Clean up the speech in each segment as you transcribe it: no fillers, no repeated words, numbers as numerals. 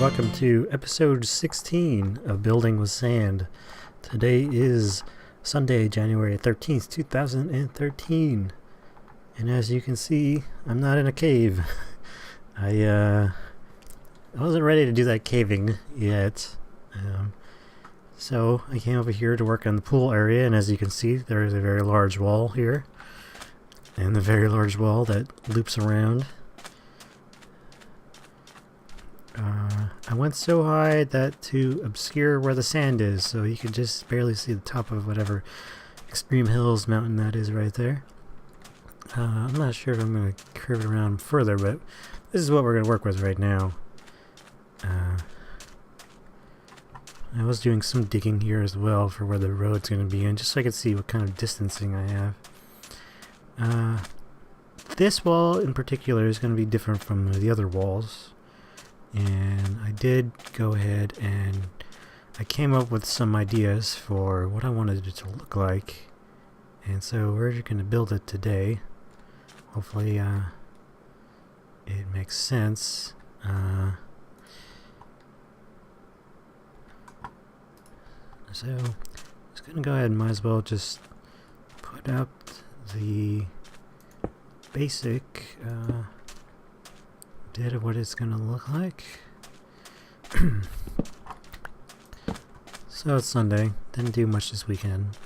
welcome to episode 16 of Building with Sand. Today is Sunday, January 13th, 2013. And as you can see, I'm not in a cave. I wasn't ready to do that caving yet. So I came over here to work on the pool area, and as you can see, there is a very large wall here. And the very large wall that loops around. I went so high that to obscure where the sand is, so you can just barely see the top of whatever Extreme Hills mountain that is right there. I'm not sure if I'm going to curve it around further, but this is what we're going to work with right now. I was doing some digging here as well for where the road's going to be in, just so I could see what kind of distancing I have. This wall in particular is going to be different from the other walls. And I did go ahead and I came up with some ideas for what I wanted it to look like. And so we're going to build it today. Hopefully it makes sense. So I'm just going to go ahead and might as well just put up the basic bit of what it's going to look like. So it's Sunday. Didn't do much this weekend.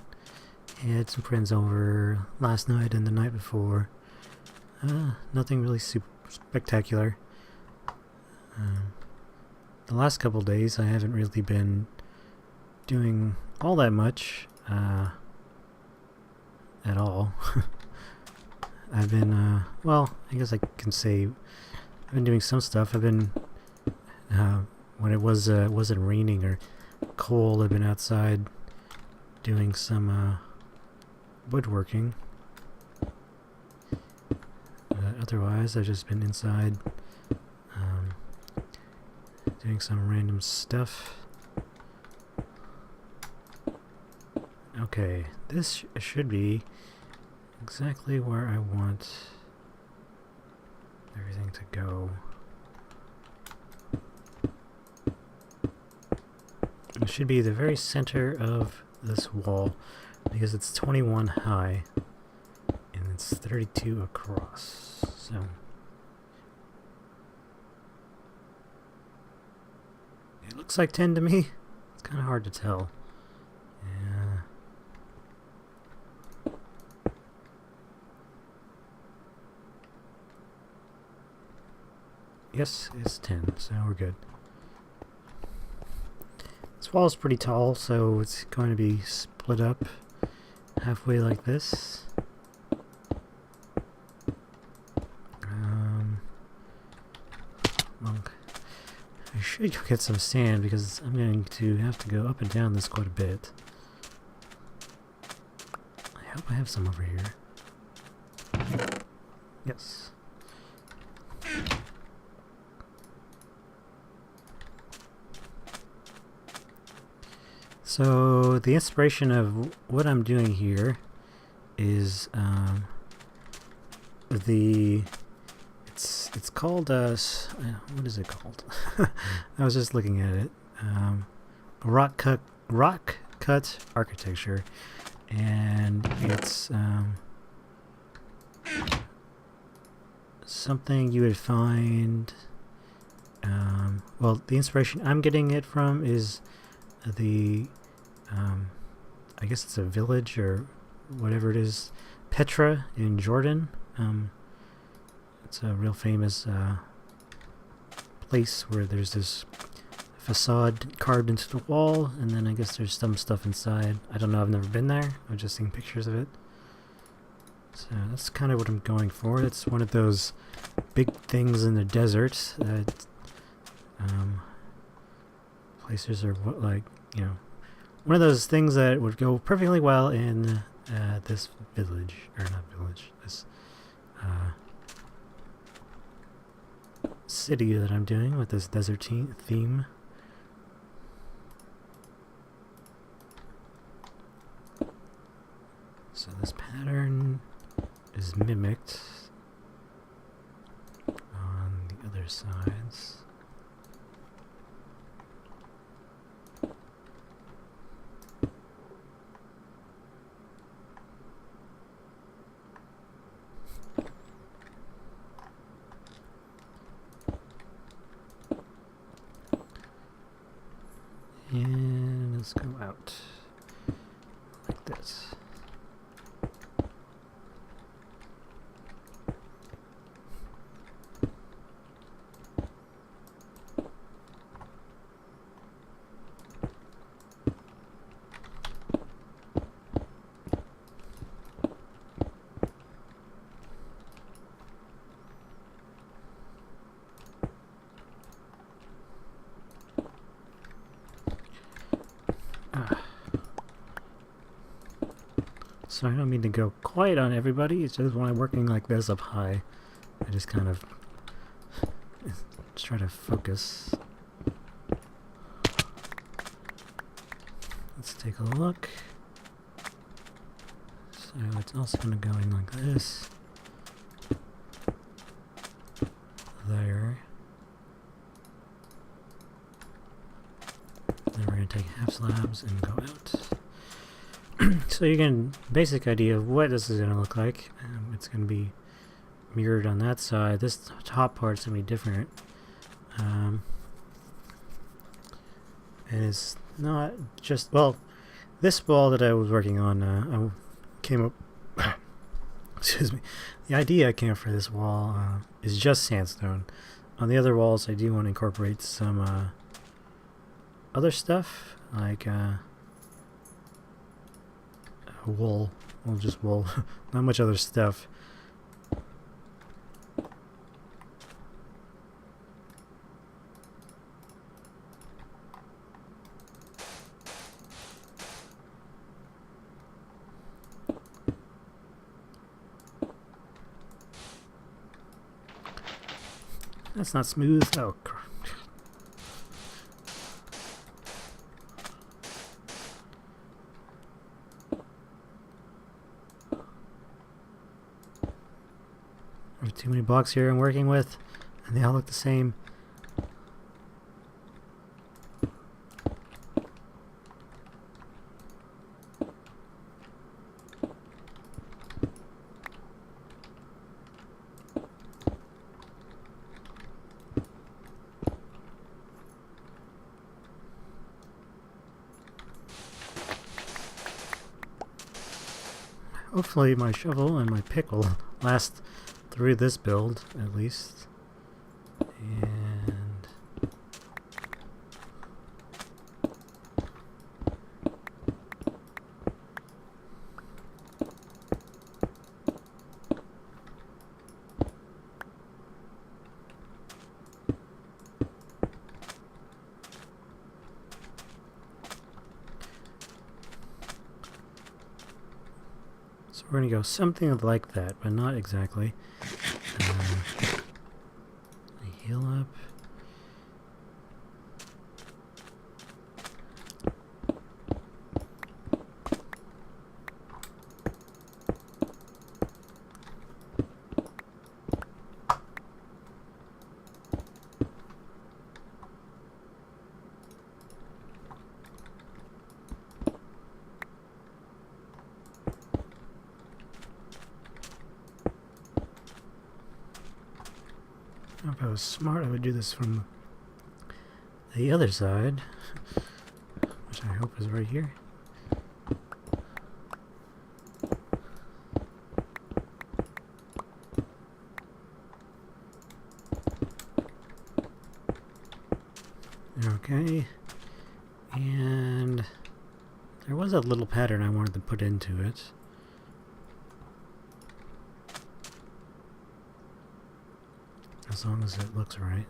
Had some friends over last night and the night before. Nothing really super spectacular. The last couple days I haven't really been doing all that much at all. I've been, well, I guess I can say I've been doing some stuff. I've been, when it wasn't raining or cold, I've been outside doing some woodworking. Otherwise, I've just been inside doing some random stuff. Okay, this should be exactly where I want everything to go. It should be the very center of this wall because it's 21 high and it's 32 across. So it looks like 10 to me. It's kind of hard to tell. Yeah. Yes, it's 10, so we're good. This wall is pretty tall, so it's going to be split up halfway like this. Well, I should go get some sand because I'm going to have to go up and down this quite a bit. I hope I have some over here. Yes. So the inspiration of what I'm doing here is it's called what is it called? I was just looking at it. Rock cut architecture, and it's something you would find. Well, the inspiration I'm getting it from is the I guess it's a village or whatever it is, Petra in Jordan. It's a real famous place where there's this facade carved into the wall, and then I guess there's some stuff inside. I don't know, I've never been there. I've just seen pictures of it. So that's kind of what I'm going for. It's one of those big things in the desert that places are what, like, you know, one of those things that would go perfectly well in this village, or not village, this city that I'm doing with this desert theme. So this pattern is mimicked on the other sides. out like this. So I don't mean to go quite on everybody, it's just when I'm working like this up high, I just kind of just try to focus. Let's take a look. So it's also going to go in like this. There. Then we're going to take half slabs and go out. So you get a basic idea of what this is going to look like. It's going to be mirrored on that side. This top part's going to be different. And it's not just, well, this wall that I was working on, I came up, excuse me, the idea I came up for this wall is just sandstone. On the other walls, I do want to incorporate some other stuff, like wool, well, just wool, not much other stuff. That's not smooth. Oh, crap. I have too many blocks here I'm working with, and they all look the same. Hopefully my shovel and my pick will last through this build, at least. And so we're going to go something like that, but not exactly. Heal up. If I was smart, I would do this from the other side, which I hope is right here. Okay, and there was a little pattern I wanted to put into it. As long as it looks right.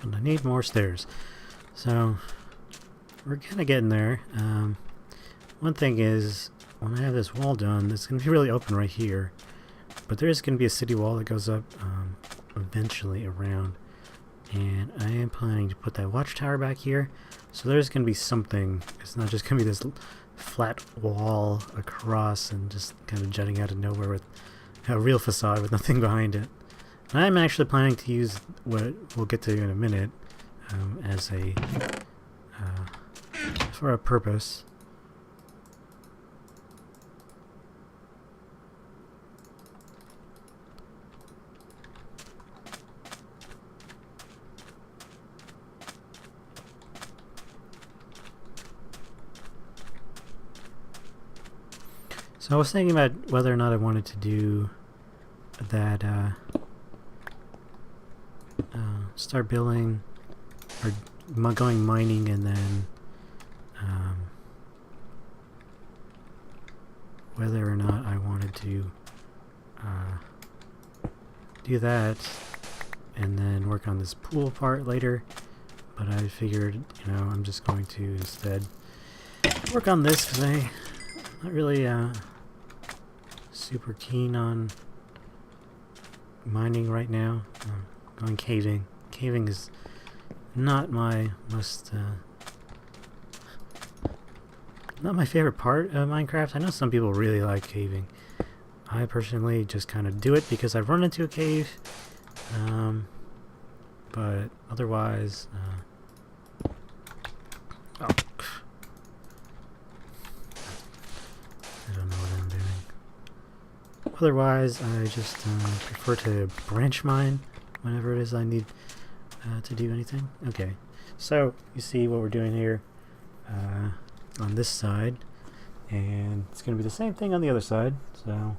And I need more stairs. So we're kind of getting there. One thing is when I have this wall done, it's going to be really open right here. But there is going to be a city wall that goes up eventually around. And I am planning to put that watchtower back here. So there's going to be something. It's not just going to be this flat wall across and just kind of jutting out of nowhere with a real facade with nothing behind it. And I'm actually planning to use what we'll get to in a minute as a for a purpose. So I was thinking about whether or not I wanted to do that, start building or going mining, and then whether or not I wanted to do that and then work on this pool part later. But I figured, you know, I'm just going to instead work on this because I'm not really super keen on mining right now. Going caving. Caving is not my most not my favorite part of Minecraft. I know some people really like caving. I personally just kind of do it because I've run into a cave. But otherwise, I don't know what I'm doing. Otherwise, I just prefer to branch mine whenever it is I need to do anything. Okay, so you see what we're doing here on this side, and it's going to be the same thing on the other side. So,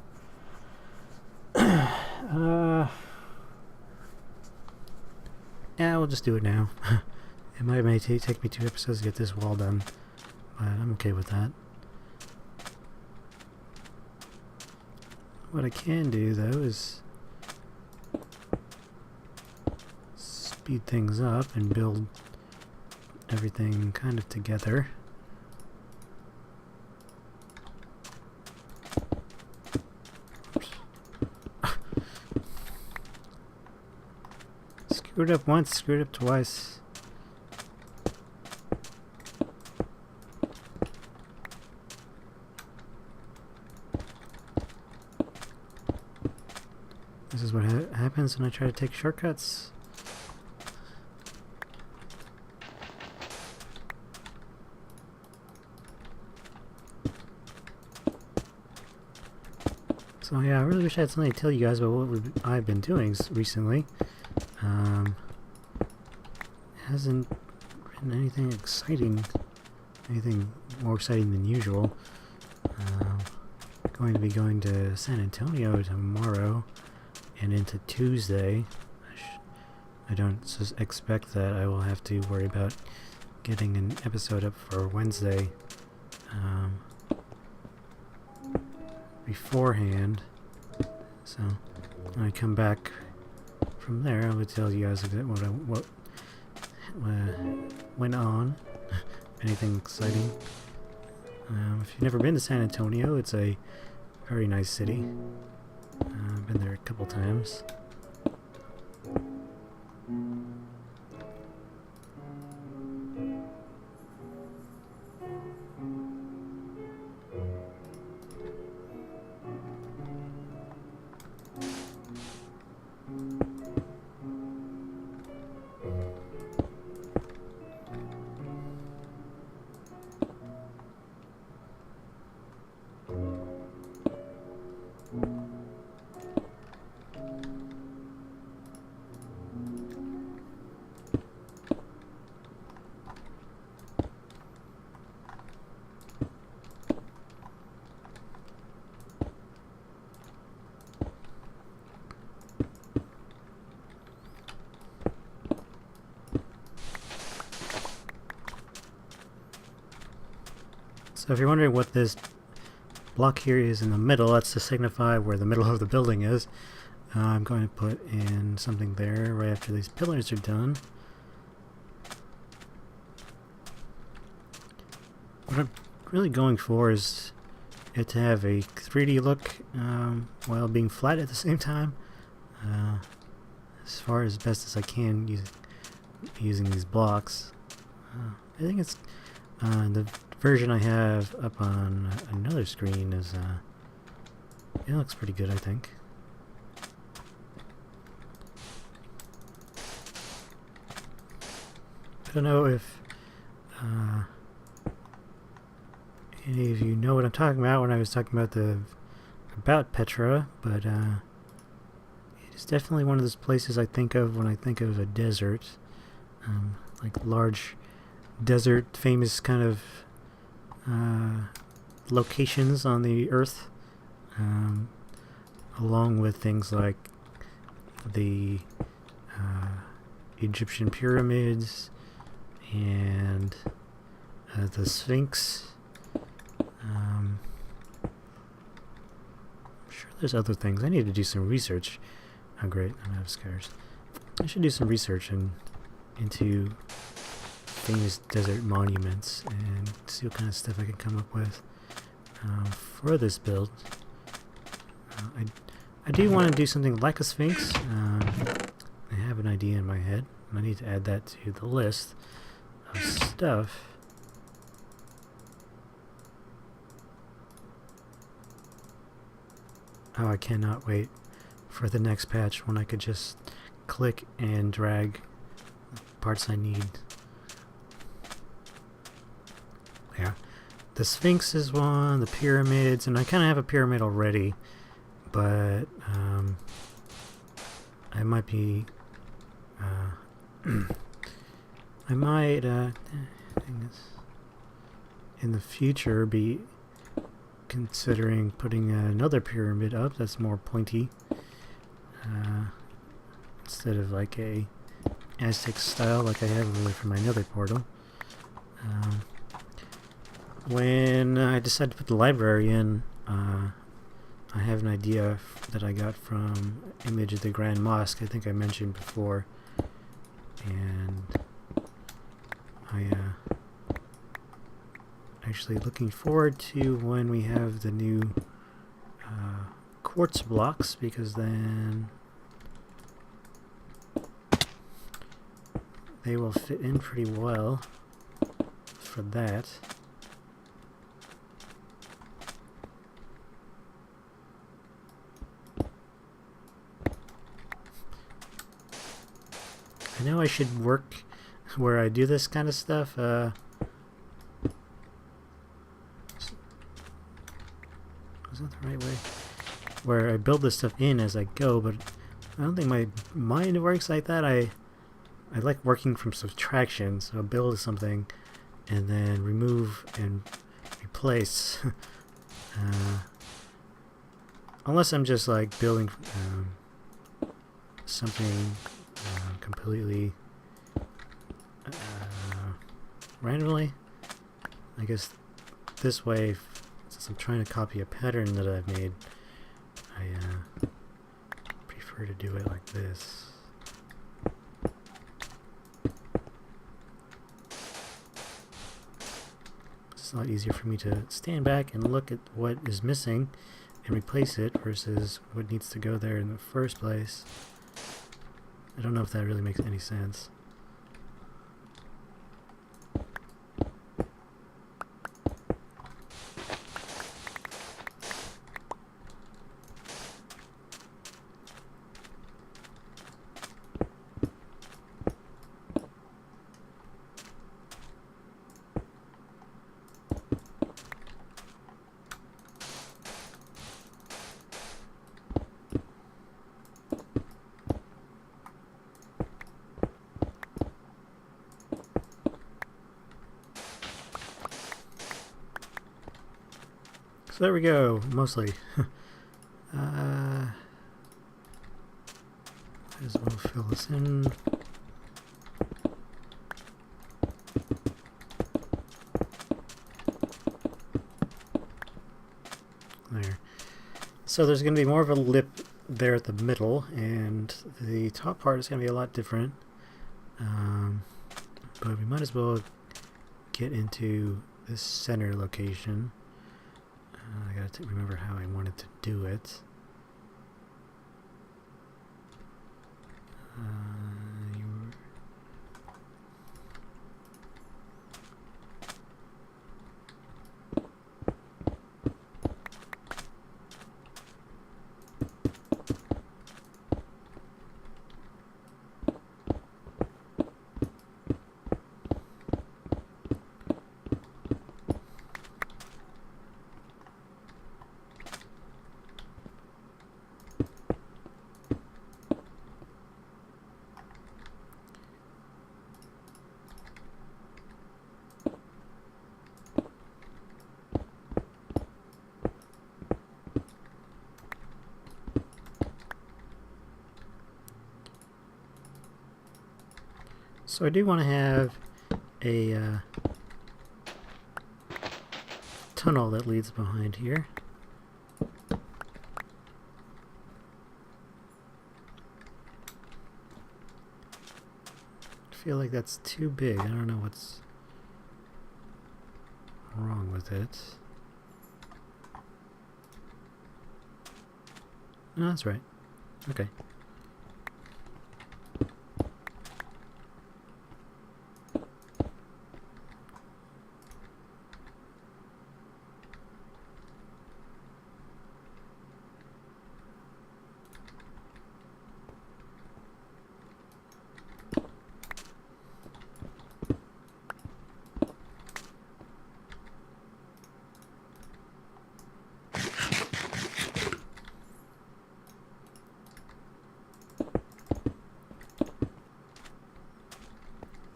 yeah, we'll just do it now. It may take me 2 episodes to get this wall done, but I'm okay with that. What I can do, though, is speed things up and build everything kind of together. Screwed up once, screwed up twice. This is what happens when I try to take shortcuts. So yeah, I really wish I had something to tell you guys about what I've been doing recently. Hasn't been anything exciting, anything more exciting than usual. Going to be going to San Antonio tomorrow and into Tuesday. I don't expect that I will have to worry about getting an episode up for Wednesday beforehand. So when I come back from there, I will tell you guys what went on. Anything exciting. If you've never been to San Antonio, it's a very nice city. I've been there a couple times. So if you're wondering what this block here is in the middle, that's to signify where the middle of the building is. I'm going to put in something there right after these pillars are done. What I'm really going for is it to have a 3D look while being flat at the same time. As far as best as I can using these blocks. I think it's the version I have up on another screen is it looks pretty good, I think. I don't know if any of you know what I'm talking about when I was talking about Petra, but it's definitely one of those places I think of when I think of a desert, like large desert, famous kind of locations on the earth, along with things like the Egyptian pyramids and the Sphinx. I'm sure there's other things. I need to do some research. Oh great, I'm out of scars. I should do some research into famous desert monuments and see what kind of stuff I can come up with for this build. I do want to do something like a Sphinx. I have an idea in my head. I need to add that to the list of stuff. Oh, I cannot wait for the next patch when I could just click and drag parts I need. Yeah, the Sphinx is one, the pyramids, and I kind of have a pyramid already, but I might be, I might, in the future be considering putting another pyramid up that's more pointy, instead of like a Aztec style like I have really for my nether portal. When I decided to put the library in, I have an idea that I got from Image of the Grand Mosque, I think I mentioned before, and I actually looking forward to when we have the new quartz blocks, because then they will fit in pretty well for that. I know I should work where I do this kind of stuff. Was that the right way? Where I build this stuff in as I go, but I don't think my mind works like that. I like working from subtraction, so I build something and then remove and replace. Unless I'm just like building something completely randomly. I guess this way, since I'm trying to copy a pattern that I've made, I prefer to do it like this. It's a lot easier for me to stand back and look at what is missing and replace it versus what needs to go there in the first place. I don't know if that really makes any sense. So there we go, mostly. Might as well fill this in. There. So there's going to be more of a lip there at the middle, and the top part is going to be a lot different. But we might as well get into this center location. I gotta remember how I wanted to do it. So I do want to have a tunnel that leads behind here. I feel like that's too big. I don't know what's wrong with it. No, that's right. Okay.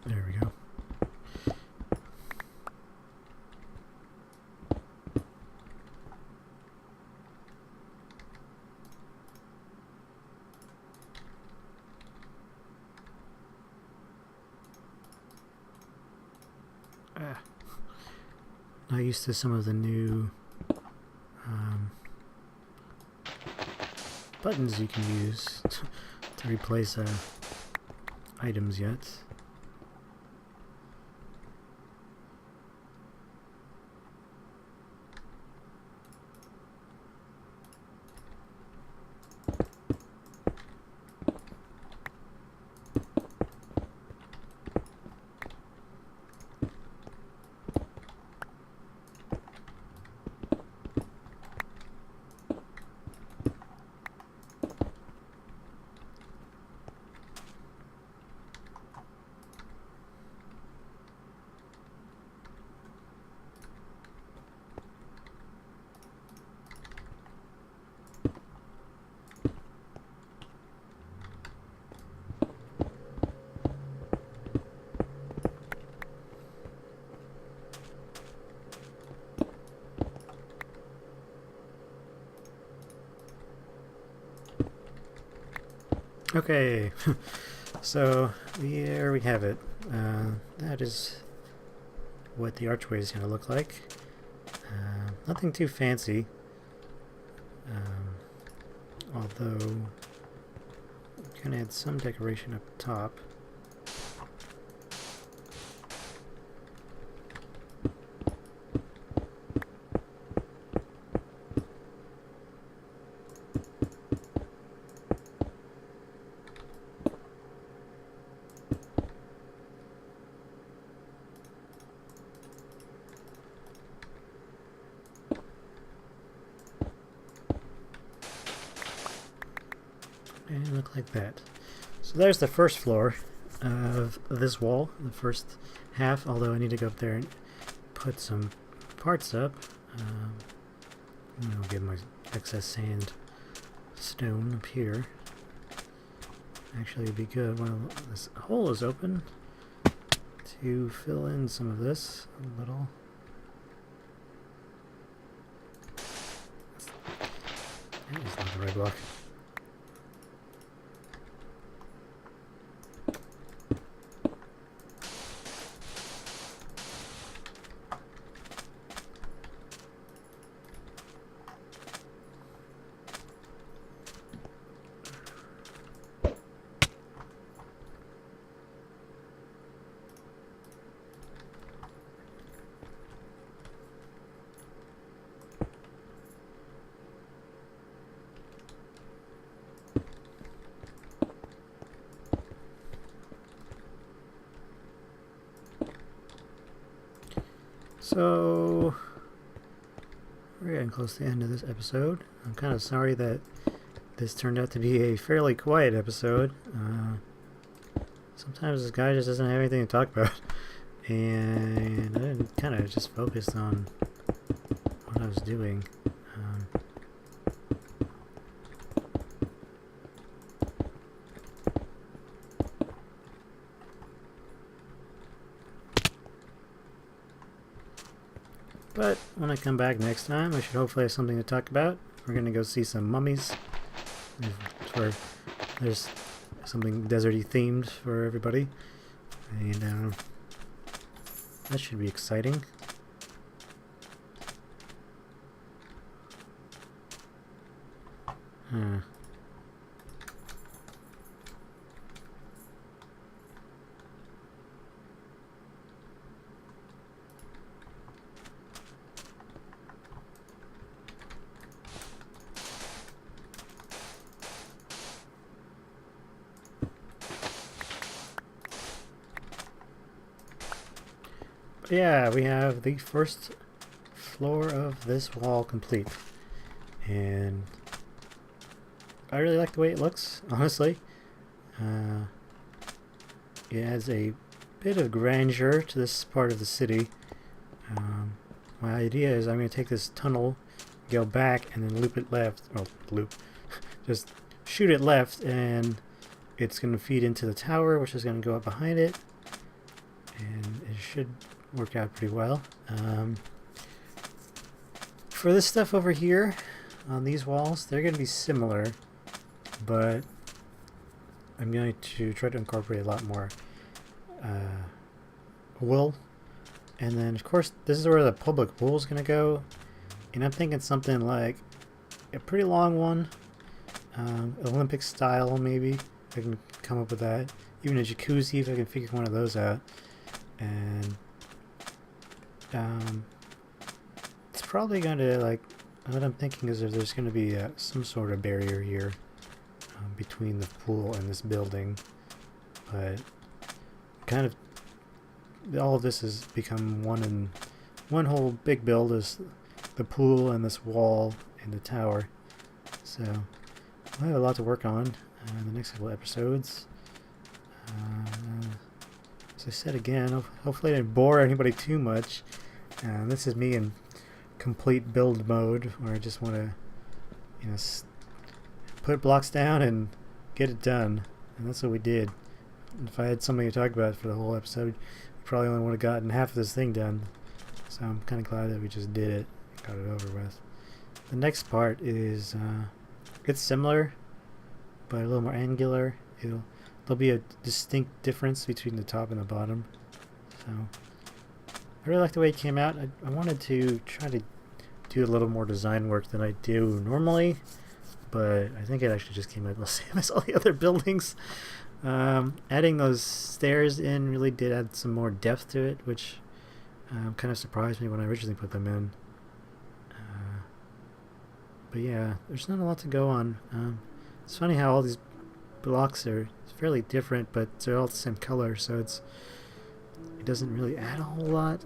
There we go. Not used to some of the new buttons you can use to replace items yet. Okay, so there we have it. That is what the archway is going to look like. Nothing too fancy, although I'm going to add some decoration up top. And look like that. So there's the first floor of this wall, the first half, although I need to go up there and put some parts up. I'll get my excess sand stone up here. Actually, it'd be good while this hole is open to fill in some of this a little. That is not the right block. So we're getting close to the end of this episode. I'm kind of sorry that this turned out to be a fairly quiet episode. Sometimes this guy just doesn't have anything to talk about, and I kind of just focused on what I was doing. But when I come back next time, I should hopefully have something to talk about. We're going to go see some mummies. There's something deserty themed for everybody. And that should be exciting. Yeah, we have the first floor of this wall complete, and I really like the way it looks, honestly. It adds a bit of grandeur to this part of the city. My idea is I'm going to take this tunnel, go back, and then loop it left. Well, just shoot it left, and it's going to feed into the tower, which is going to go up behind it, and it should work out pretty well. For this stuff over here on these walls, they're going to be similar, but I'm going to try to incorporate a lot more wool. And then of course this is where the public pool is going to go, and I'm thinking something like a pretty long one, Olympic style maybe, if I can come up with that. Even a jacuzzi, if I can figure one of those out. And it's probably going to, like, what I'm thinking is that there's going to be some sort of barrier here between the pool and this building, but kind of all of this has become one whole big build, is the pool and this wall and the tower. So I have a lot to work on in the next couple episodes. As I said again, hopefully I didn't bore anybody too much. This is me in complete build mode, where I just want to, put blocks down and get it done, and that's what we did. And if I had something to talk about for the whole episode, we probably only would have gotten half of this thing done. So I'm kind of glad that we just did it, got it over with. The next part is it's similar, but a little more angular. There'll be a distinct difference between the top and the bottom. So I really like the way it came out. I wanted to try to do a little more design work than I do normally, but I think it actually just came out the same as all the other buildings. Adding those stairs in really did add some more depth to it, which kind of surprised me when I originally put them in. But yeah, there's not a lot to go on. It's funny how all these blocks are fairly different, but they're all the same color, so it doesn't really add a whole lot.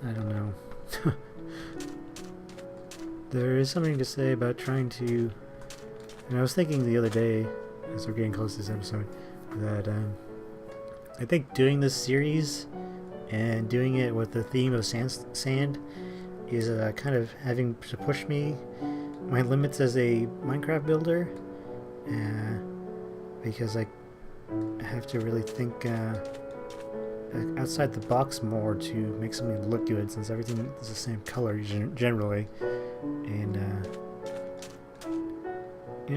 I don't know. There is something to say about trying to, and I was thinking the other day, as we're getting close to this episode, that I think doing this series and doing it with the theme of sand is kind of having to push my limits as a Minecraft builder, because I have to really think outside the box more to make something look good, since everything is the same color generally. And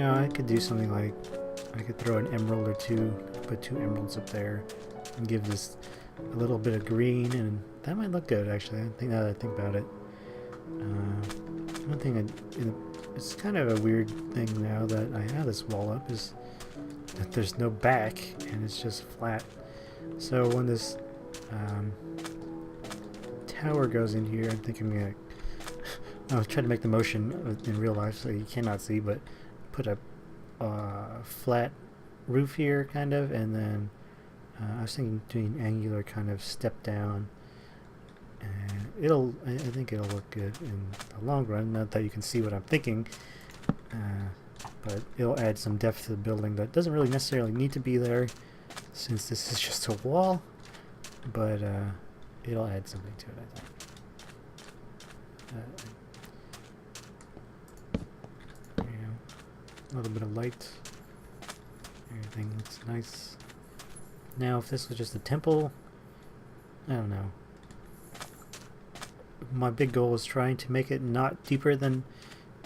I could do something like, I could throw an emerald or two, put 2 emeralds up there, and give this a little bit of green, and that might look good actually. I think now that I think about it. One thing it's kind of a weird thing now that I have this wall up, is that there's no back and it's just flat. So when this tower goes in here, I'm thinking I was trying to make the motion in real life so you cannot see, but put a flat roof here kind of, and then I was thinking doing angular kind of step down, and I think it'll look good in the long run. Not that you can see what I'm thinking, but it'll add some depth to the building that doesn't really necessarily need to be there, since this is just a wall. But it'll add something to it, I think. A little bit of light. Everything looks nice. Now, if this was just a temple, I don't know. My big goal was trying to make it not deeper than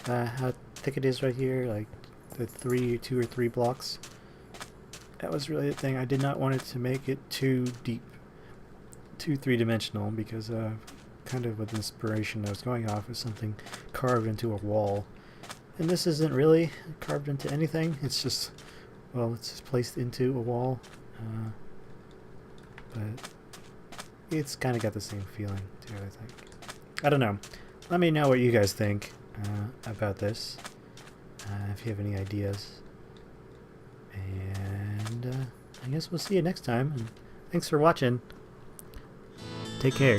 how thick it is right here, like the 2 or 3 blocks. That was really the thing. I did not want it to make it too deep, too three-dimensional, because kind of with inspiration I was going off of something carved into a wall. And this isn't really carved into anything. It's just, well, it's just placed into a wall. But it's kind of got the same feeling to it, I think. I don't know. Let me know what you guys think about this. If you have any ideas. And I guess we'll see you next time. And thanks for watching. Take care.